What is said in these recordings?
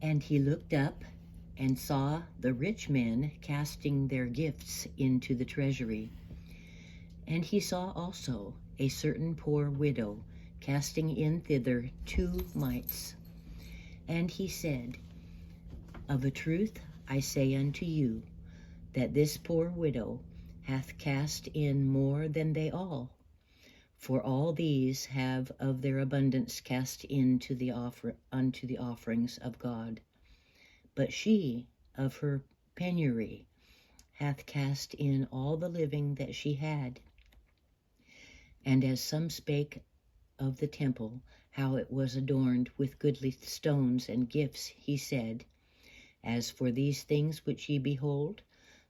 And he looked up and saw the rich men casting their gifts into the treasury. And he saw also a certain poor widow casting in thither 2 mites. And he said, Of a truth I say unto you, that this poor widow hath cast in more than they all. For all these have of their abundance cast into unto the offerings of God. But she of her penury hath cast in all the living that she had. And as some spake of the temple, how it was adorned with goodly stones and gifts, he said, As for these things which ye behold,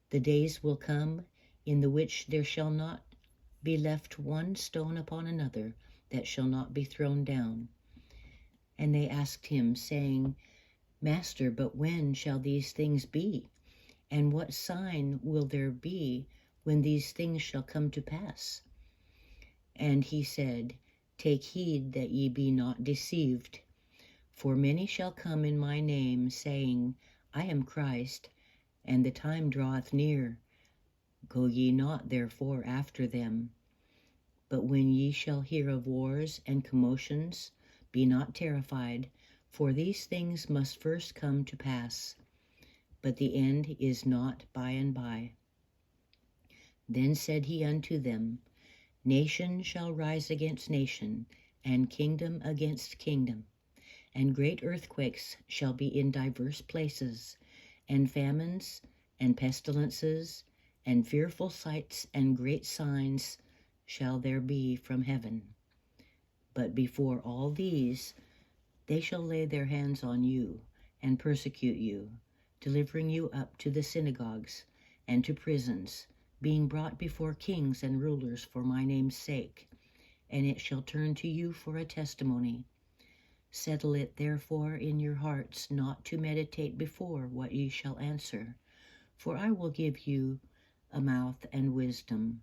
the days will come in the which there shall not be left one stone upon another that shall not be thrown down. And they asked him, saying, Master, but when shall these things be? And what sign will there be when these things shall come to pass? And he said, Take heed that ye be not deceived. For many shall come in my name, saying, I am Christ, and the time draweth near. Go ye not therefore after them. But when ye shall hear of wars and commotions, be not terrified, for these things must first come to pass, but the end is not by and by. Then said he unto them, Nation shall rise against nation, and kingdom against kingdom, and great earthquakes shall be in divers places, and famines, and pestilences, and fearful sights, and great signs shall there be from heaven. But before all these, they shall lay their hands on you, and persecute you, delivering you up to the synagogues, and to prisons, being brought before kings and rulers for my name's sake, and it shall turn to you for a testimony. Settle it therefore in your hearts not to meditate before what ye shall answer, for I will give you a mouth and wisdom,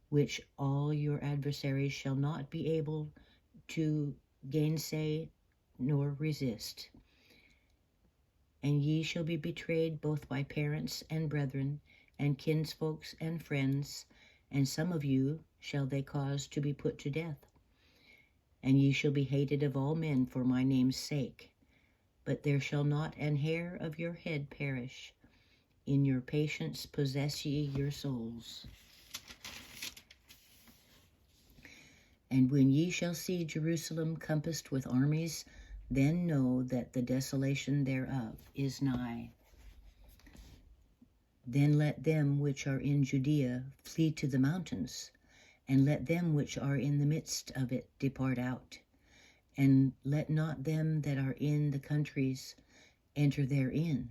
which all your adversaries shall not be able to gainsay nor resist. And ye shall be betrayed both by parents and brethren, and kinsfolks and friends, and some of you shall they cause to be put to death. And ye shall be hated of all men for my name's sake. But there shall not an hair of your head perish. In your patience possess ye your souls. And when ye shall see Jerusalem compassed with armies, then know that the desolation thereof is nigh. Then let them which are in Judea flee to the mountains, and let them which are in the midst of it depart out. And let not them that are in the countries enter therein.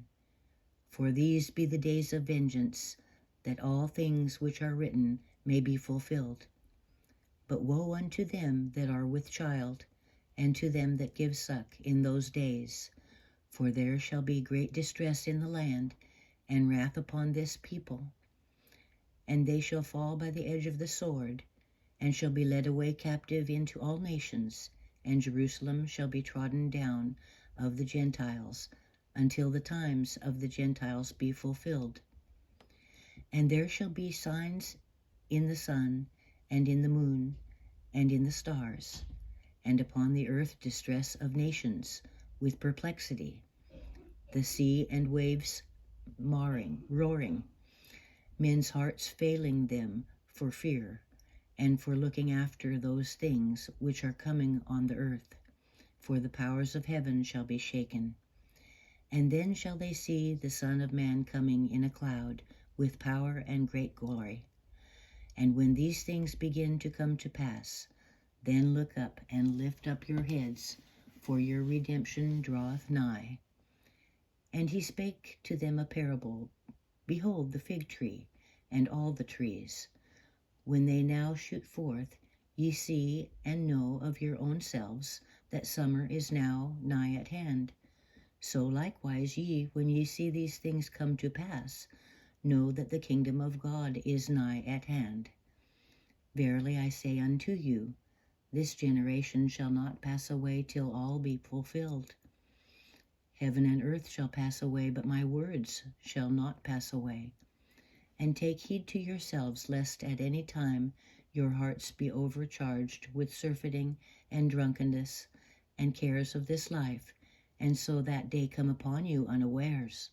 For these be the days of vengeance, that all things which are written may be fulfilled. But woe unto them that are with child, and to them that give suck in those days. For there shall be great distress in the land, and wrath upon this people. And they shall fall by the edge of the sword, and shall be led away captive into all nations, and Jerusalem shall be trodden down of the Gentiles, until the times of the Gentiles be fulfilled. And there shall be signs in the sun, and in the moon, and in the stars, and upon the earth distress of nations, with perplexity, the sea and waves roaring, men's hearts failing them for fear, and for looking after those things which are coming on the earth, for the powers of heaven shall be shaken. And then shall they see the Son of Man coming in a cloud, with power and great glory. And when these things begin to come to pass, then look up and lift up your heads, for your redemption draweth nigh. And he spake to them a parable. Behold the fig tree, and all the trees. When they now shoot forth, ye see and know of your own selves that summer is now nigh at hand. So likewise ye, when ye see these things come to pass, know that the kingdom of God is nigh at hand. Verily I say unto you, this generation shall not pass away till all be fulfilled. Heaven and earth shall pass away, but my words shall not pass away. And take heed to yourselves, lest at any time your hearts be overcharged with surfeiting and drunkenness and cares of this life, and so that day come upon you unawares.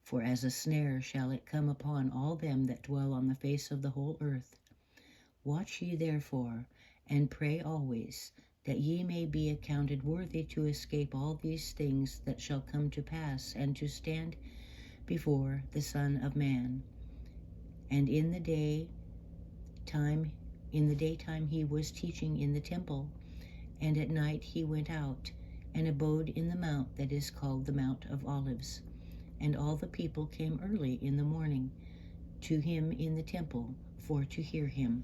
For as a snare shall it come upon all them that dwell on the face of the whole earth. Watch ye therefore, and pray always, that ye may be accounted worthy to escape all these things that shall come to pass, and to stand before the Son of Man. And in the daytime he was teaching in the temple, and at night he went out, and abode in the mount that is called the Mount of Olives. And all the people came early in the morning to him in the temple for to hear him.